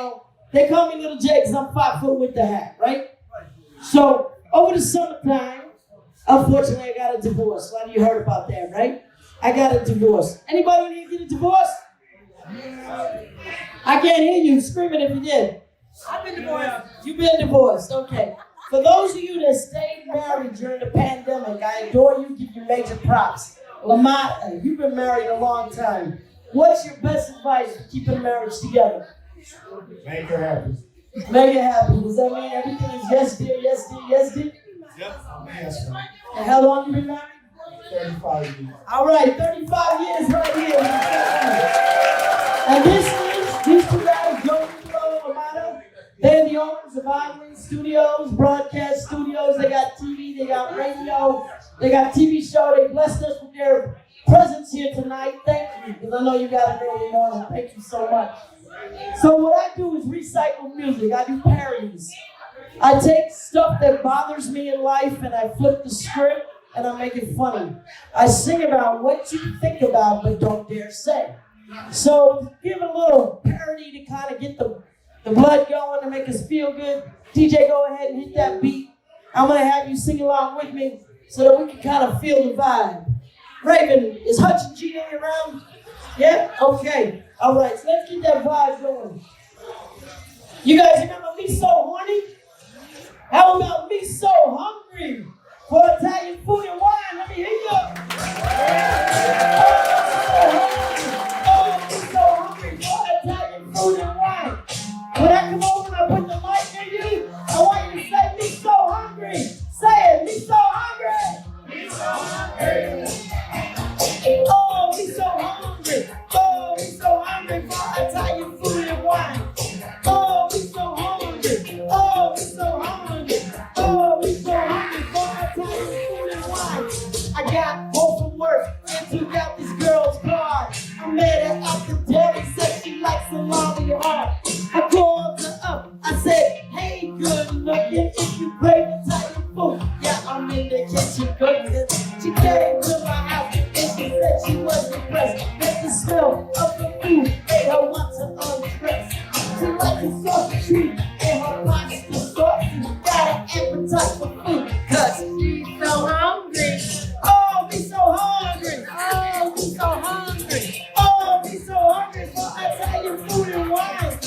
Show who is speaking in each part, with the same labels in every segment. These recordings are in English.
Speaker 1: know, they call me Little J because I'm 5 foot with the hat, right? So over the summertime, unfortunately, I got a divorce. A lot of you heard about that, right? I got a divorce. Anybody in here get a divorce? I can't hear you screaming if you did.
Speaker 2: I've been divorced.
Speaker 1: You've been divorced, okay. For those of you that stayed married during the pandemic, I adore you, give you major props. Lamont, you've been married a long time. What's your best advice for keeping a marriage together?
Speaker 3: Make her happy.
Speaker 1: Make it happen. Does that mean everything is yes dear, yes dear, yes dear?
Speaker 3: Yep. Yes, sir.
Speaker 1: And how long you been married?
Speaker 3: 35 years.
Speaker 1: All right, 35 years right here. And these two guys, Gambino and Amado, they're the owners of Island Studios, broadcast studios. They got TV, they got radio, they got TV show. They blessed us with their presence here tonight. Thank you, because I know you got a million dollars. Thank you so much. So what I do is recycle music. I do parodies. I take stuff that bothers me in life and I flip the script and I make it funny. I sing about what you think about but don't dare say. So give it a little parody to kind of get the blood going to make us feel good. DJ, go ahead and hit that beat. I'm going to have you sing along with me so that we can kind of feel the vibe. Raven, is Hutch and G around? Yeah? Okay. All right, so let's get that vibe going. You guys remember Me So Horny? How about Me So Hungry for Italian food and wine? Let me hear you. Oh, Me So Hungry for Italian food and wine. When I come over and I put the mic near you, I want you to say Me So Hungry. Say it, Me So Hungry. Me So hungry. Oh, me so hungry. Oh, me so hungry for Italian food and wine. Oh, me so hungry. Oh, me so hungry. Oh, me so hungry for Italian food and wine. I got home from work and took out this girl's car. I met her at the deli, said she likes salami hard. I called her up. I said, hey, good looking, if you crave Italian food, yeah, I'm in the kitchen cooking. She came to my house. She said she was impressed with the smell of the food made her want to undress. She liked the sausage treat and her pasta saucy. Got an appetite for food, cause she's so hungry. Oh, me so hungry. Oh, me so hungry. Oh, me so hungry for Italian food and wine.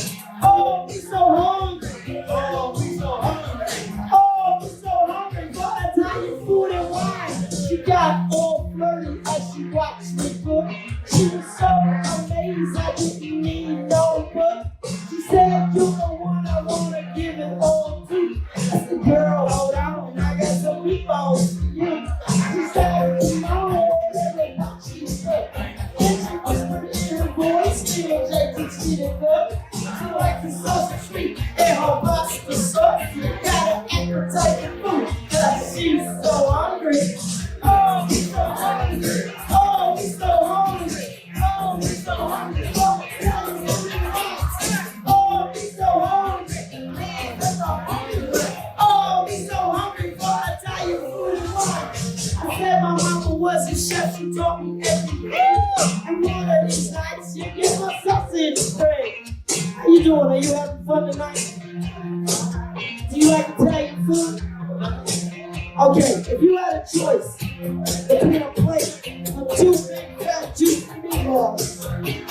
Speaker 1: Oh, me so hungry. Oh, me so hungry. Oh, me so hungry for Italian food and wine. She got all flirty as she watched me cook. She was so amazed I didn't need no book. She said, you're the one I wanna give it all to. I said, girl, hold on, I got some meatballs for you. She said, no, every time she cooked. And she whispered in her voice, little J teach me to cook. She liked the sausage treat and her pasta sauce. Got an appetite for food, cause she's so hungry. Oh, me so hungry. Oh, me so hungry. Oh, me so hungry. Oh, me so hungry. Oh, me so hungry. Oh, me so hungry for Italian food and wine. I said my mama was a chef. She taught me everything. And one of these nights, you get my sausage straight. How you doing? Are you having fun tonight? Do you like Italian food? Okay, if you had a choice between a plate of 2 big fat juicy meatballs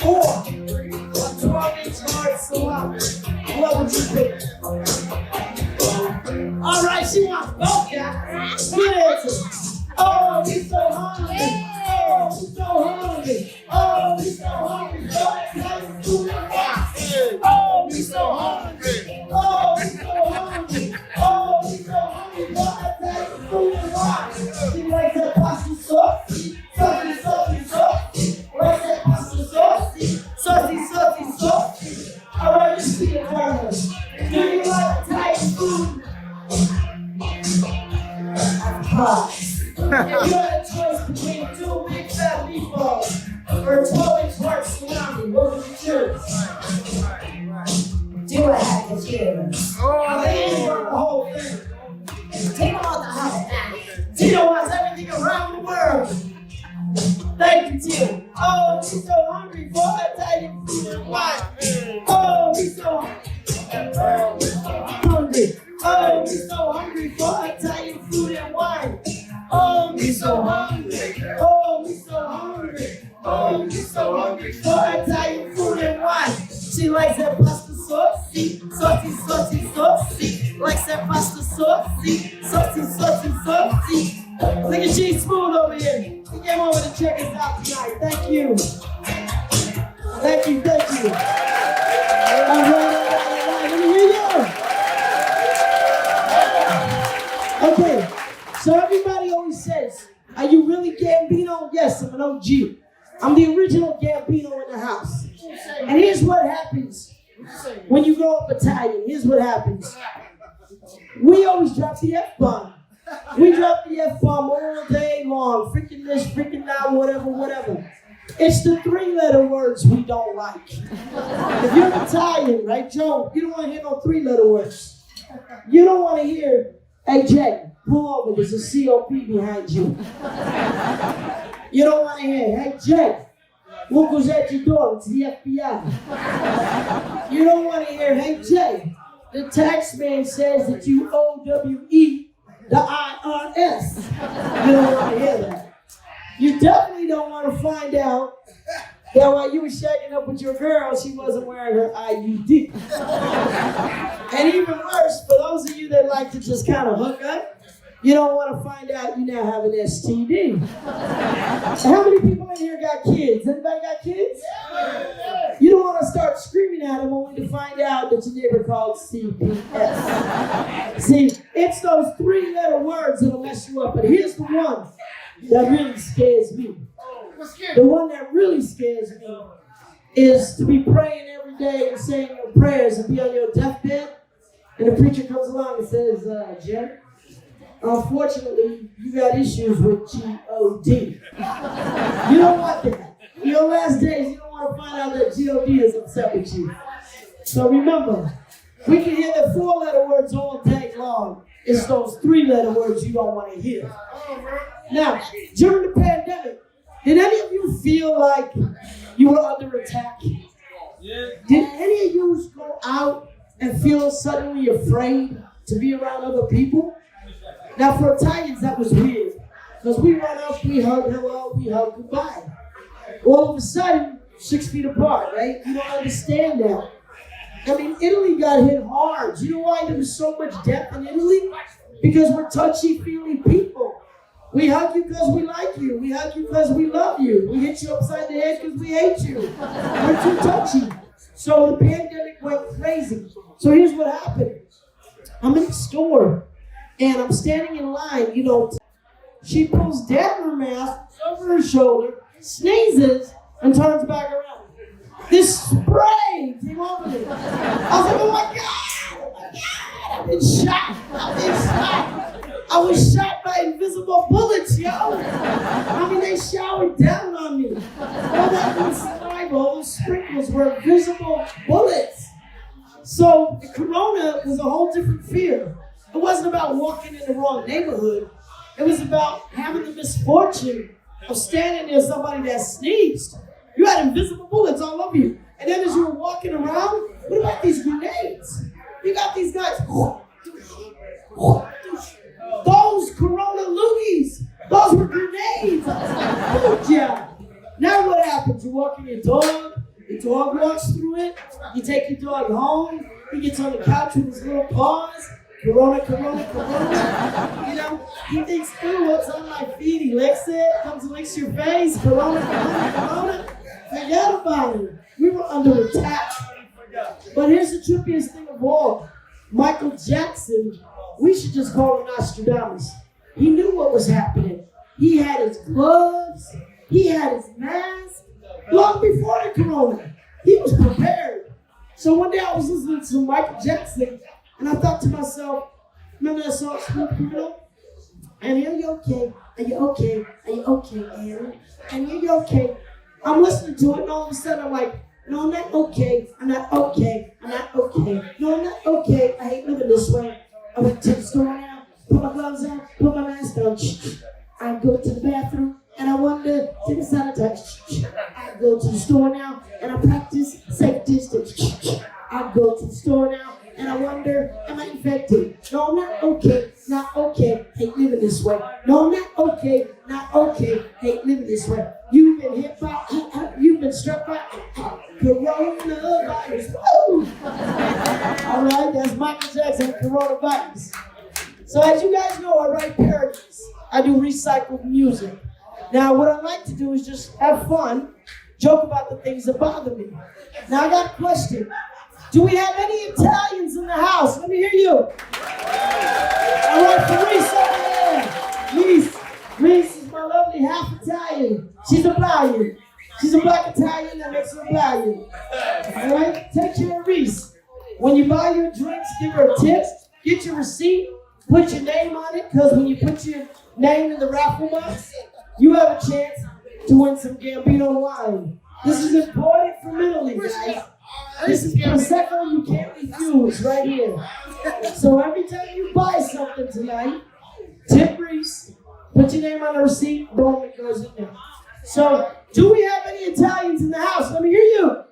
Speaker 1: or a 12-inch hard salami, what would you pick? All right, she wants both, guys. Good answer. Oh, we so hungry. Oh, we so hungry. Oh, we so hungry. Oh, we so hungry. Oh, we so hungry. Oh, we so hungry. Food and wine. She likes that pasta sauce. Saucy, saucy, saucy. Likes that pasta sauce. Saucy, saucy, saucy. All right, let's see it, fellas. Do you like Italian food? If you had a choice between 2 big fat meatballs or a 12-inch hard salami, what would you choose?
Speaker 2: Do I have to choose?
Speaker 1: Oh, they ain't worth the whole thing.
Speaker 2: Take them all the house now.
Speaker 1: Tito wants everything around the world. Thank you, Tito. Oh, we're so hungry for Italian food and wine. Oh, we're so hungry. Hungry. Oh, me so hungry for Italian food and wine. Oh, me so hungry. Oh, me so hungry. Oh, me so hungry for Italian food and wine. She likes that pasta saucy, saucy, saucy, saucy. Likes that pasta saucy, saucy, saucy, saucy. Look at G Smooth over here. He came over to check us out tonight. Thank you. Thank you, thank you. All right, let me hear you. Okay, so everybody always says, are you really Gambino? Yes, I'm an OG. I'm the original Gambino in the house. And here's what happens when you grow up Italian. Here's what happens. We always drop the F-bomb. We drop the F-bomb all day long. Freaking this, freaking that, whatever, whatever. It's the three-letter words we don't like. If you're Italian, right, Joe, you don't want to hear no three-letter words. You don't want to hear, hey, Jay, pull over, there's a COP behind you. You don't want to hear, hey, Jay, look who's at your door, it's the FBI. You don't want to hear, hey, Jay, the tax man says that you OWE the IRS. You don't want to hear that. You definitely don't want to find out that while you were shagging up with your girl, she wasn't wearing her IUD. And even worse, for those of you that like to just kind of hook up, you don't want to find out you now have an STD. How many people in here got kids? Anybody got kids? You don't want to start screaming at them only to find out that your neighbor called CPS. See, it's those three-letter words that'll mess you up. But here's the one that really scares me. The one that really scares me is to be praying every day and saying your prayers and be on your deathbed, and the preacher comes along and says, Jim, unfortunately, you got issues with G-O-D. You don't want that. In your last days, you don't want to find out that G-O-D is upset with you. So remember, we can hear the four-letter words all day long. It's those three-letter words you don't want to hear. Now, during the pandemic, did any of you feel like you were under attack? Did any of you go out and feel suddenly afraid to be around other people? Now, for Italians, that was weird. Because we run up, we hug, hello, we hug, goodbye. All of a sudden, 6 feet apart, right? You don't understand that. I mean, Italy got hit hard. You know why there was so much death in Italy? Because we're touchy-feely people. We hug you because we like you. We hug you because we love you. We hit you upside the head because we hate you. We're too touchy. So the pandemic went crazy. So here's what happened. I'm in the store, and I'm standing in line, you know. She pulls down her mask over her shoulder, sneezes, and turns back around. This spray came over me. I was like, oh my God, oh my God, I've been shot. I was shot by invisible bullets, yo. I mean, they showered down on me. All that little saliva, all those sprinkles were invisible bullets. So the corona was a whole different fear. It wasn't about walking in the wrong neighborhood. It was about having the misfortune of standing near somebody that sneezed. You had invisible bullets all over you. And then as you were walking around, what about these grenades? You got these guys. Those Corona loogies. Those were grenades. I was like, oh yeah. Now what happens? You walk in your dog walks through it. You take your dog home. He gets on the couch with his little paws. Corona, Corona, Corona. You know, he thinks, ooh, what's on my feet? He licks it, comes and licks your face. Corona, Corona, Corona. Forget about it. We were under attack. But here's the trippiest thing of all. Michael Jackson, we should just call him Nostradamus. He knew what was happening. He had his gloves. He had his mask. Long before the corona. He was prepared. So one day I was listening to Michael Jackson, and I thought to myself, remember that song, Smooth Criminal? And are you okay? Are you okay? Are you okay, Anna? And are you okay? I'm listening to it, and all of a sudden I'm like, no, I'm not okay. I'm not okay. I'm not okay. No, I'm not okay. I hate living this way. I went to the store now, put my gloves on, put my mask on. I go to the bathroom, and I wanted to take a sanitizer. I go to the store now, and I practice safe distance. I go to the store now, and I wonder, am I infected? No, I'm not okay, not okay. Hate living this way. No, I'm not okay, not okay. Hate living this way. You've been hit by, you've been struck by coronavirus. Woo! All right, that's Michael Jackson, coronavirus. So as you guys know, I write parodies. I do recycled music. Now, what I like to do is just have fun, joke about the things that bother me. Now, I got a question. Do we have any Italians in the house? Let me hear you. All right, for Reese over there. Reese is my lovely half Italian. She's a Italian. She's a black Italian that makes her Italian. All right, take care of Reese. When you buy your drinks, give her a tip. Get your receipt. Put your name on it, because when you put your name in the raffle box, you have a chance to win some Gambino wine. This is important for Italy, guys. This is Prosecco you can't refuse right here. So every time you buy something tonight, tip Reese, put your name on the receipt, boom, it goes in there. So, do we have any Italians in the house? Let me hear you.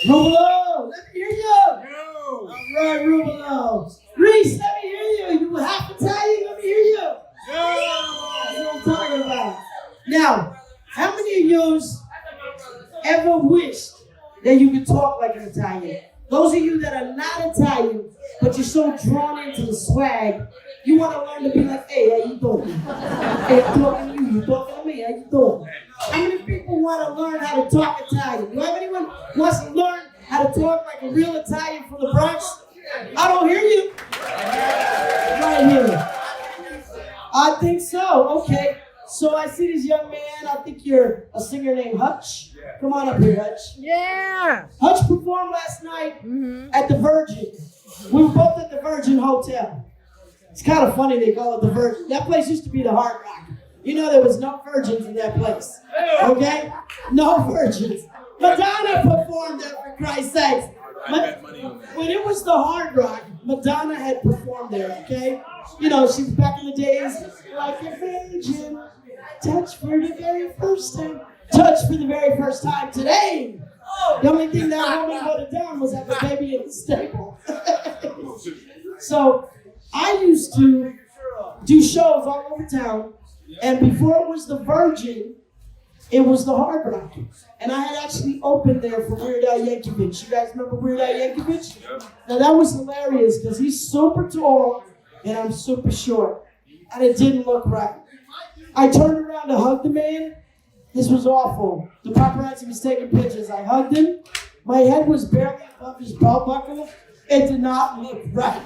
Speaker 1: Rubelo, let me hear you. All right, Rubelo. Reese, let me hear you. You half Italian, let me hear you. That's what I'm talking about. Now, how many of you ever wished that you could talk like an Italian? Those of you that are not Italian, but you're so drawn into the swag, you want to learn to be like, hey, how you doing? Hey, I'm talking to you. You talking to me? How you doing? How many people want to learn how to talk Italian? Do you have anyone who wants to learn how to talk like a real Italian from the Bronx? I don't hear you. Right here. I think so. Okay. So I see this young man. I think you're a singer named Hutch. Come on up here, Hutch.
Speaker 2: Yeah.
Speaker 1: Hutch performed last night at the Virgin. We were both at the Virgin Hotel. It's kind of funny they call it the Virgin. That place used to be the Hard Rock. You know there was no virgins in that place. Okay? No virgins. Madonna performed there, for Christ's sakes. When it was the Hard Rock, Madonna had performed there, okay? You know, she was back in the days, like a virgin, touch for the very first time. Touch for the very first time today. The only thing that woman would have done was have a baby in the stable. So, I used to do shows all over town, and before it was the Virgin, it was the Hard Rock. And I had actually opened there for Weird Al Yankovic. You guys remember Weird Al Yankovic? Now that was hilarious because he's super tall and I'm super short. And it didn't look right. I turned around to hug the man. This was awful. The paparazzi was taking pictures. I hugged him. My head was barely above his belt buckle. It did not look right.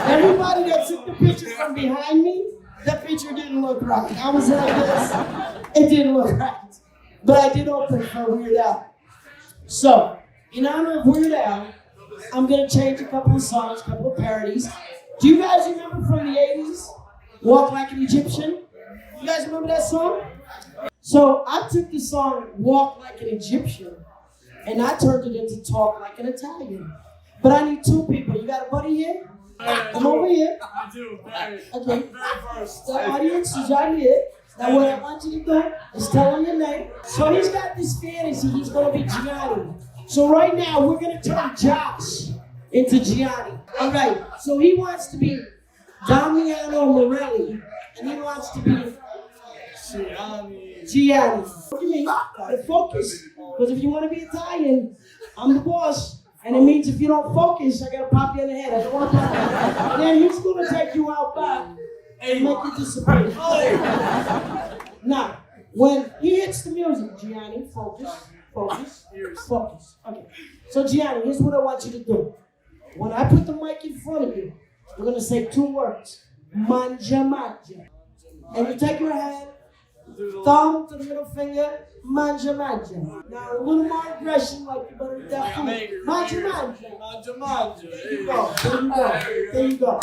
Speaker 1: Everybody that took the picture from behind me, that picture didn't look right. I was like this. It didn't look right. But I did open for Weird Al. So, in honor of Weird Al, I'm going to change a couple of songs, a couple of parodies. Do you guys remember from the 80s? Walk Like an Egyptian? You guys remember that song? So, I took the song Walk Like an Egyptian and I turned it into Talk Like an Italian. But I need two people. You got a buddy here? Come over here.
Speaker 3: I do, very.
Speaker 1: Okay.
Speaker 3: Very first.
Speaker 1: The audience is right here. Now what I want you to do is tell him your name. So he's got this fantasy, he's gonna be Gianni. So right now we're gonna turn Josh into Gianni. All right, so he wants to be Damiano Morelli, and he wants to be Gianni. Look at me, gotta focus, because if you wanna be Italian, I'm the boss. And it means if you don't focus, I gotta pop you in the head. I don't wanna pop you in the head. Then he's gonna take you out back and make you disappear. Now, when he hits the music, Gianni, focus, focus, focus. Okay. So Gianni, here's what I want you to do. When I put the mic in front of you, we're gonna say two words. Mangia, mangia. And you take your hand, thumb to the middle finger, mangia, mangia. Now a little more aggression, like you better eat that food. Mangia, mangia.
Speaker 3: Manja, manja.
Speaker 1: There you go. There you go. There you go.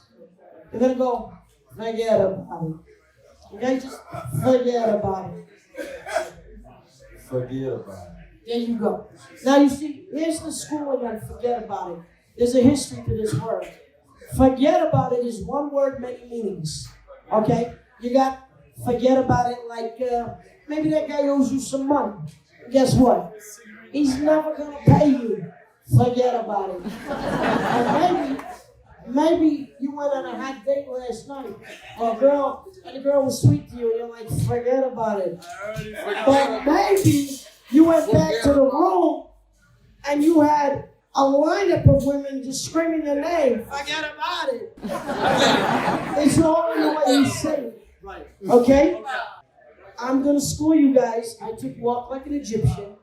Speaker 1: You're gonna go. Forget about it. Okay, just forget about it.
Speaker 3: Forget about it.
Speaker 1: There you go. Now you see, here's the schooling on forget about it. There's a history to this word. Forget about it is one word, many meanings. Okay? You got forget about it like maybe that guy owes you some money. Guess what? He's never gonna pay you. forget about it. And maybe you went on a hot date last night, and the girl was sweet to you, and you're like, forget about it. But maybe you went back to the room, and you had a lineup of women just screaming your name. Forget about it. It's all in the way you say it.
Speaker 4: Right.
Speaker 1: Okay? I'm gonna school you guys. I took walk like an Egyptian,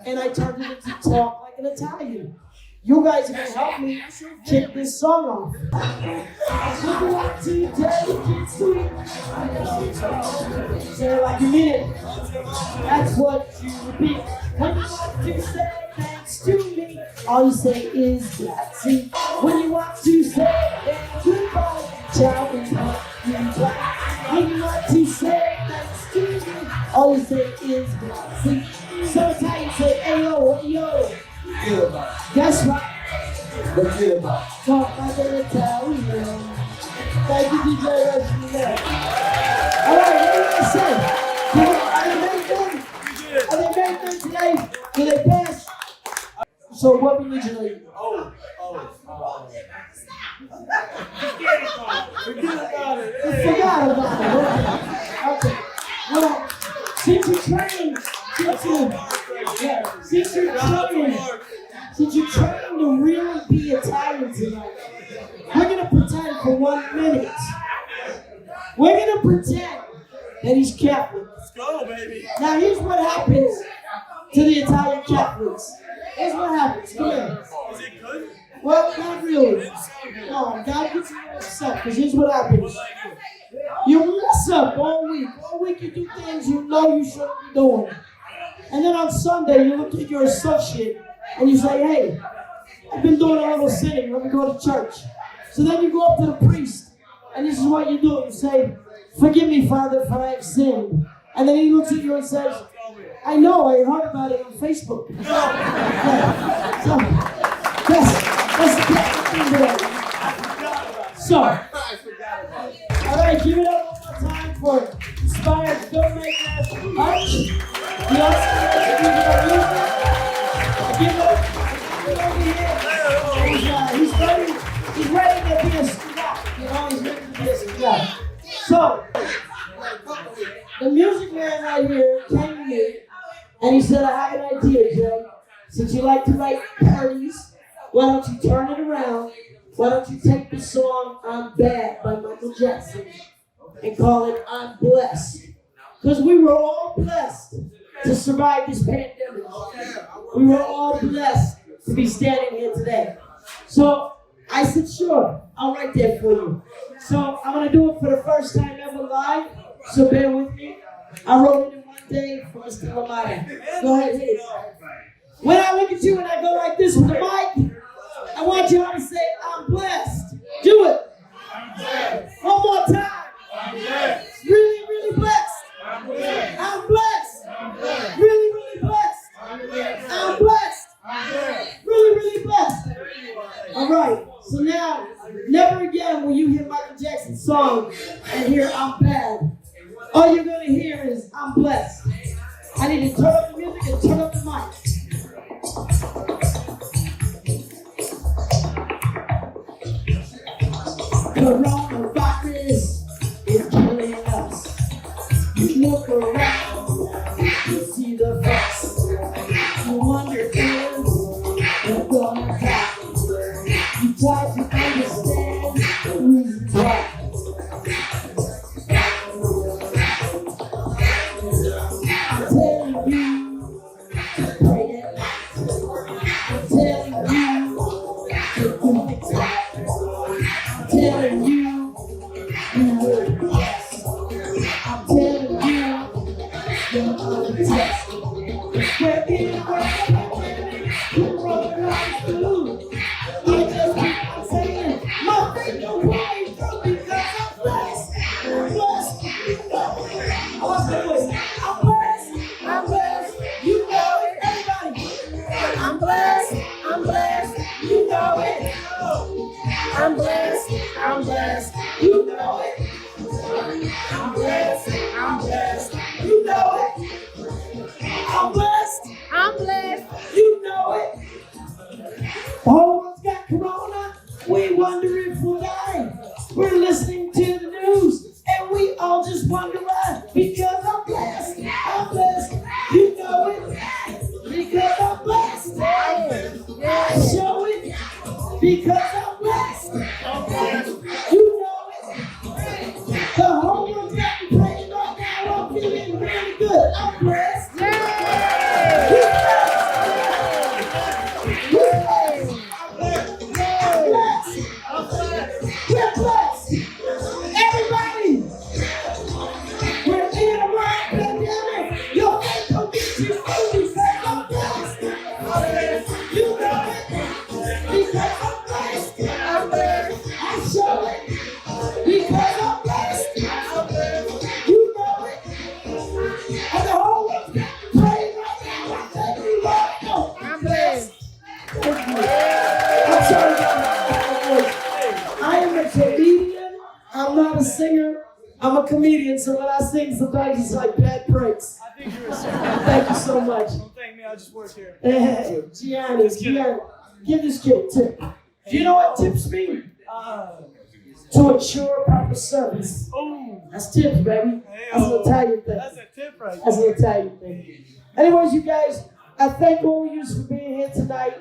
Speaker 1: and I turned it into talk like an Italian. You guys are gonna help me kick this song off. Say it like you mean it. That's what you repeat. When you want to say thanks to me, all you say is grazie. When you want to say goodbye, ciao and goodbye. When you want to say thanks to me, all you say is grazie. So Italian say ayo, ayo. That's right.
Speaker 3: Forget about it.
Speaker 1: Talk like an Italian. Thank you, DJ Rush. All right, what do you guys say? Are they made them today? Do they pass? So what religion are you?
Speaker 4: Forget about it.
Speaker 1: Forgot about it. Okay. Well, since you're trained, since you're trying to really be Italian tonight, we're gonna pretend for 1 minute. We're gonna pretend that he's Catholic.
Speaker 4: Let's go, baby.
Speaker 1: Now here's what happens to the Italian Catholics. Here's what happens. Come here.
Speaker 4: Is it good?
Speaker 1: Well, not really. No, God gets you upset, because here's what happens. You mess up all week. All week you do things you know you shouldn't be doing. And then on Sunday you look at your associate and you say, hey, I've been doing a little sinning. Let me go to church. So then you go up to the priest, and this is what you do. You say, forgive me, Father, for I have sinned. And then he looks at you and says, I know, I heard about it on Facebook. Yeah. So, that's the thing today. So, all right, give it up one more time for inspired filmmaker Hutch. He also makes music. Give it up over here. He's ready to be a scout. You know, he's ready to be a scout. So, the music man right here came to me and he said, I have an idea, Jay. Since you like to write parodies, why don't you turn it around? Why don't you take the song I'm Bad by Michael Jackson and call it I'm Blessed? Because we were all blessed to survive this pandemic. We were all blessed to be standing here today. So I said, sure, I'll write that for you. So I'm going to do it for the first time ever live, so bear with me. I wrote it in one day for Mr. Lamaya. Go ahead, hit it. When I look at you and I go like this with the mic, I want you all to say, I'm blessed. Do it. One more time. Really, really blessed. I'm blessed. Really, really blessed. I'm blessed. Really, really blessed. All right. So now, never again will you hear Michael Jackson's song and hear I'm bad. All you're going to hear is I'm blessed. I need to turn up the music and turn up the mic. Coronavirus is killing us. You look around, you see the facts. You wonder if you're gonna die. You try to understand the reasons why. I'm telling you to pray at night. I'm telling you to do things right. I'm telling you, you will be blessed. I'm telling you, you're on the test. We're in a pandemic, we're rolling like food. I just keep on saying, my faith don't way through because I'm blessed. I'm blessed. I want to voice. I'm blessed. I'm blessed. You know it, everybody. I'm blessed. I'm blessed. You know it. I'm blessed, you know it. We wonder if we'll die. We're listening to the news, and we all just wonder why. Because I'm blessed. I'm blessed. You know it. Because I'm blessed. I show it. Because I'm blessed. You know it. The whole world's got me praying right now. I'm feeling really good. I'm blessed. We're blessed. Everybody, we're in a world pandemic. Your faith will get you through because I'm blessed. You know it. Because I'm blessed. I show it. Because I'm blessed. You know it. And the whole world's got me praying right now. I thank you, Lord. I'm blessed. I'm sorry, guys. I am a comedian. I'm not a singer. I'm a comedian, so when I sing, sometimes it's like bad breaks.
Speaker 4: I think you're a singer.
Speaker 1: Thank you so much.
Speaker 4: Don't thank me, I just work here.
Speaker 1: Hey, Gianni, give this kid a tip. Do you know what tips mean? To ensure proper service.
Speaker 4: Oh,
Speaker 1: That's tips, baby. That's an Italian thing.
Speaker 4: that's a tip right
Speaker 1: That's
Speaker 4: there.
Speaker 1: an Italian thing. Anyways, you guys, I thank all of you for being here tonight.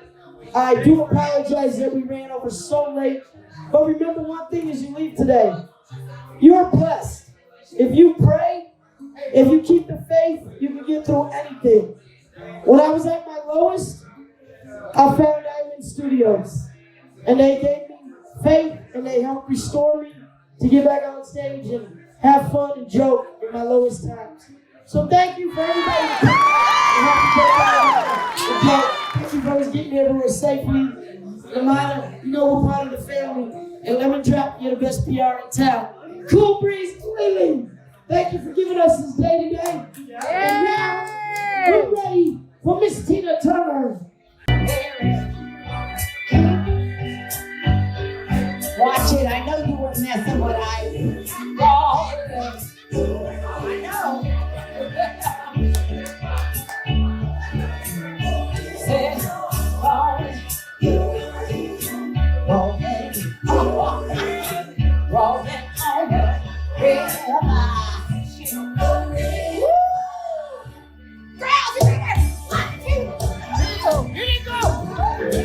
Speaker 1: I do apologize that we ran over so late. But remember one thing as you leave today. You're blessed. If you pray, if you keep the faith, you can get through anything. When I was at my lowest, I found Island Studios. And they gave me faith and they helped restore me to get back on stage and have fun and joke in my lowest times. So thank you for everybody. Thank you for getting me everywhere safely. Lamana, you know we're part of the family. And Lemondrop, you're the best PR in town. Cool Breeze Cleveland, thank you for giving us this day today. And now, we're ready for Miss Tina Turner.
Speaker 2: Watch it. I know you weren't messing with Ivy. Oh, I know. Say, rolling on the river. Girls, here we go. 1, 2, 3, here we go.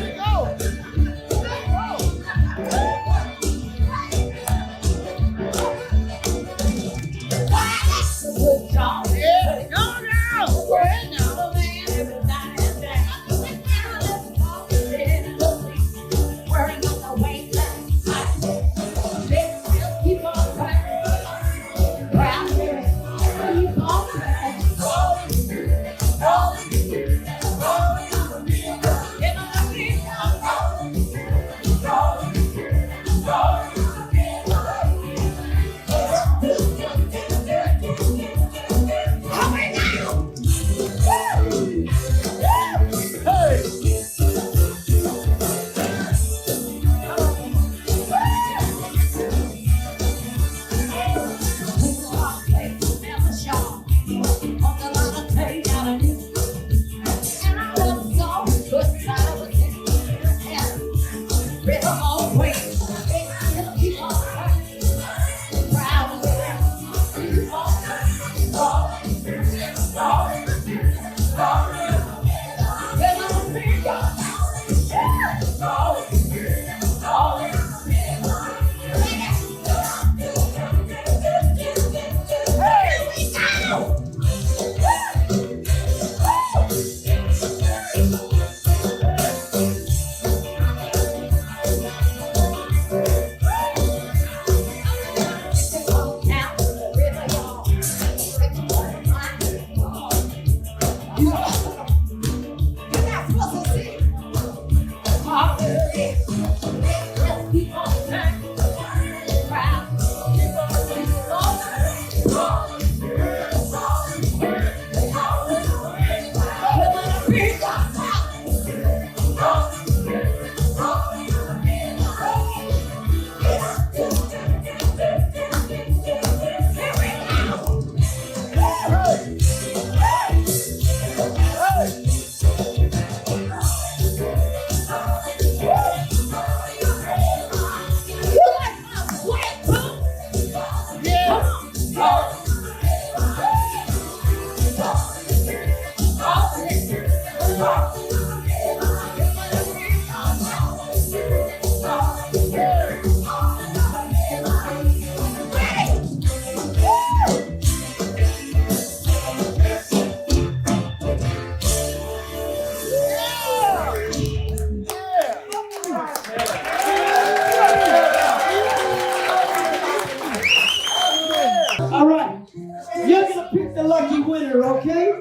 Speaker 1: lucky winner, okay?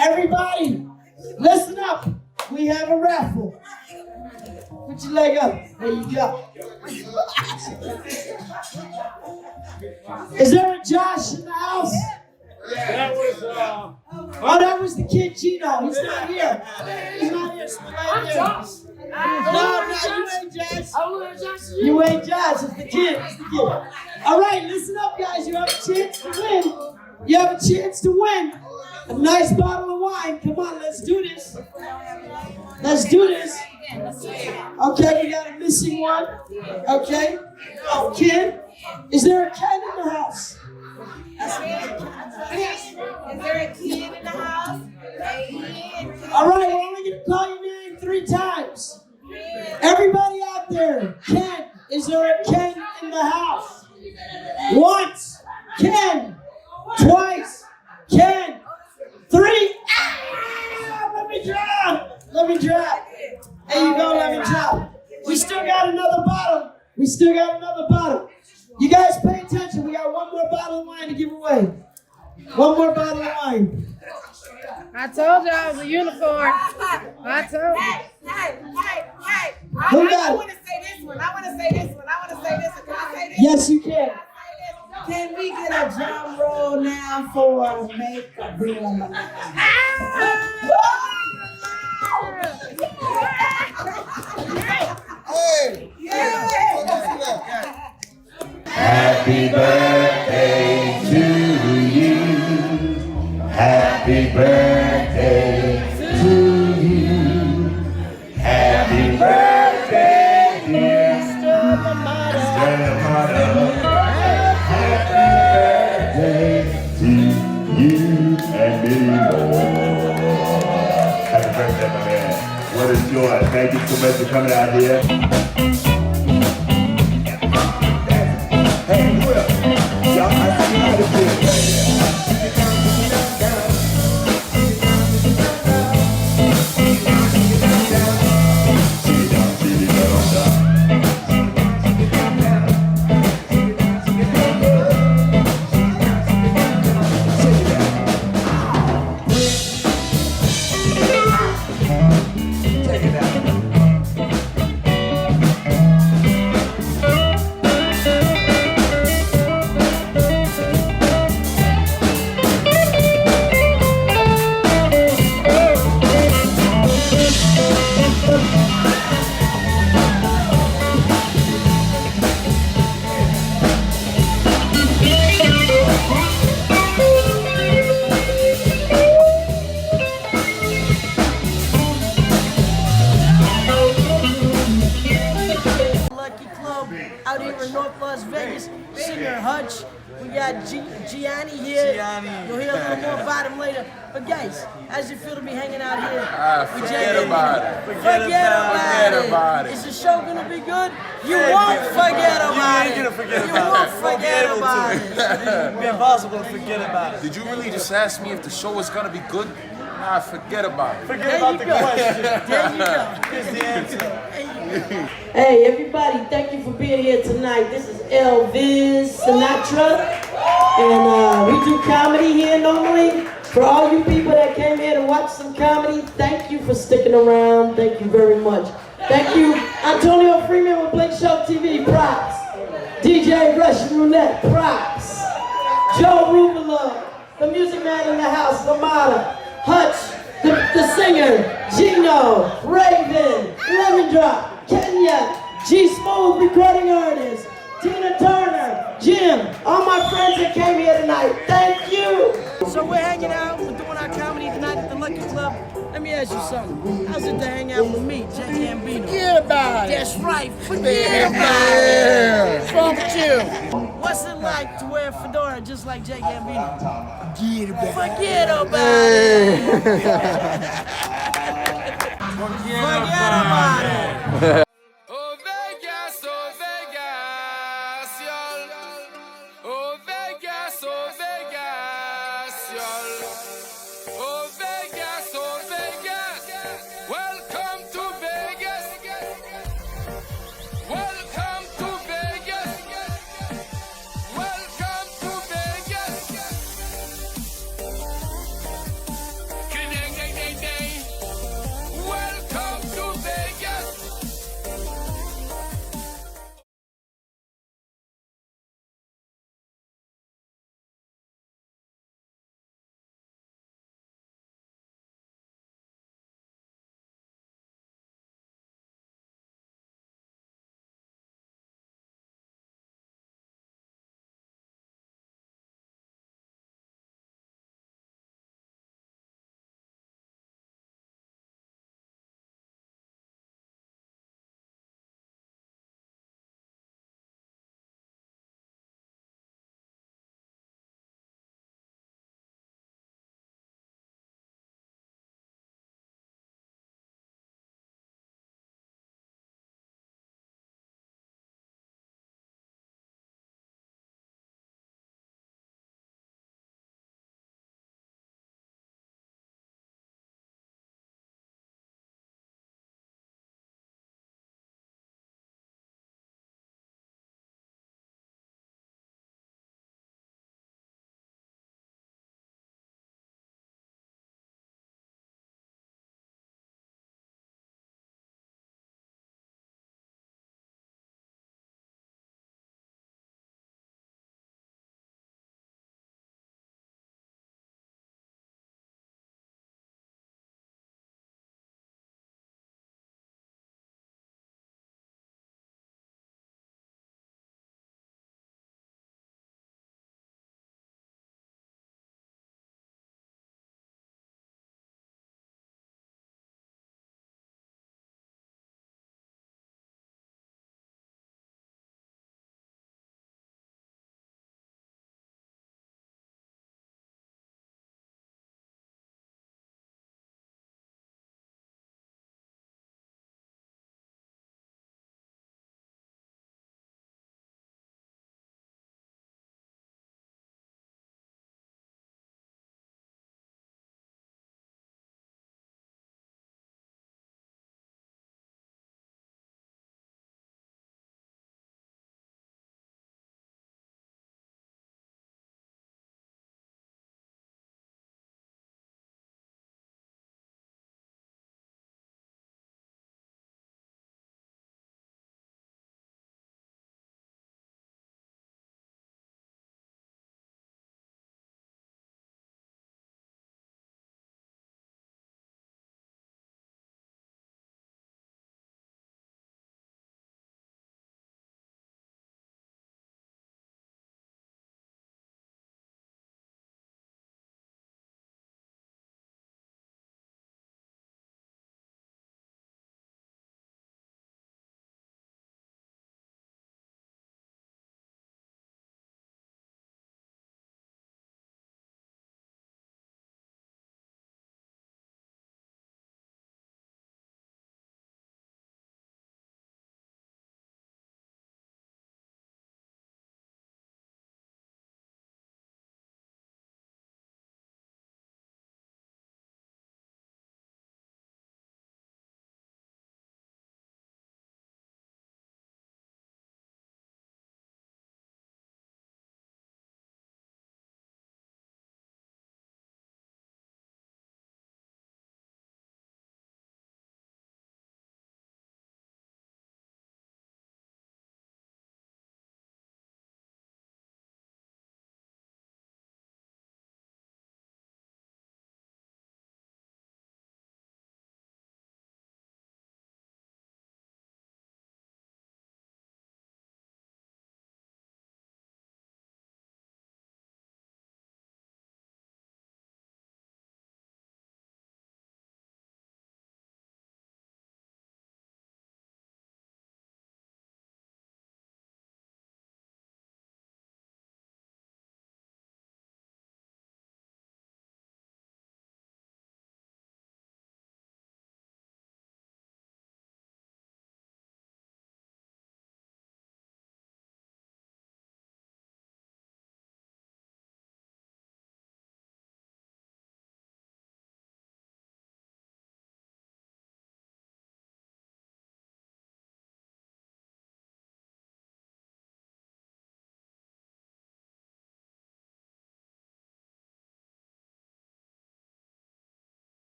Speaker 1: Everybody, listen up. We have a raffle. Put your leg up. There you go. Is there a Josh in the house?
Speaker 4: That was,
Speaker 1: Oh, that was the kid Gino. He's not here. He's not here.
Speaker 5: I'm Josh.
Speaker 1: No, you ain't Josh. You ain't Josh. It's the kid. It's the kid. All right, listen up, guys. You have a chance to win. You have a chance to win a nice bottle of wine. Come on, let's do this. Let's do this. Okay, we got a missing one. Okay. Oh, Ken. Is there a Ken in the house?
Speaker 2: Is there a kid in the house?
Speaker 1: All right, we're only going to call your name 3 times. Everybody out there, Ken. Is there a Ken in the house? Once. Ken. Twice. Ken. 3. Ah, let me drop. Let me drop. There you go, let me drop. We still got another bottle. We still got another bottle. You guys pay attention. We got one more bottle of wine to give away. One more bottle of wine.
Speaker 5: I told you I was a unicorn. I told you.
Speaker 2: Hey.
Speaker 1: Who got
Speaker 2: I
Speaker 1: it?
Speaker 2: want to say this one. I want to say this one. Can I say this?
Speaker 1: Yes, you can.
Speaker 2: Can we get a drum roll now for Make a Room?
Speaker 3: Hey!
Speaker 6: Happy birthday to you. Happy birthday to you. Happy birthday, dear Stella Mata. Happy birthday to you and many more. Happy birthday, my man. What a joy. Thank you so much for coming out here. Hey, Will, y'all, I see how to do it right here.
Speaker 1: Out here in North Las Vegas, singer Hutch. We got Gianni here. You'll hear a little more about him later. But guys, how's it feel to be hanging out here?
Speaker 7: Forget about it.
Speaker 1: Forget about it. Is the show gonna be good? You won't forget about it. You won't forget about it.
Speaker 4: It'd be impossible to forget about it.
Speaker 7: Did you really just ask me if the show is gonna be good? Nah, forget about it.
Speaker 4: Forget about the question.
Speaker 1: There you go.
Speaker 4: Here's the answer.
Speaker 1: Hey everybody, thank you for being here tonight. This is Elvis Sinatra, and we do comedy here normally. For all you people that came here to watch some comedy, thank you for sticking around. Thank you very much. Thank you, Antonio Freeman with Blink Show TV, props. DJ Russian Roulette, props. Joe Rubala, the music man in the house, Lamada, Hutch, the singer, Gino, Raven, Lemondrop, Kenya, G-Smooth recording artist, Tina Turner, Jim, all my friends that came here tonight, thank you. So we're hanging out, we're doing our comedy tonight at the Lucky Club. Let me ask you something. How's it to hang out with me, Gambino?
Speaker 3: Forget about it.
Speaker 1: That's right, forget about it.
Speaker 3: What's wrong with you?
Speaker 1: What's it like to wear a fedora just like Jay Gambino?
Speaker 3: Forget about it.
Speaker 1: Forget about it. Forget about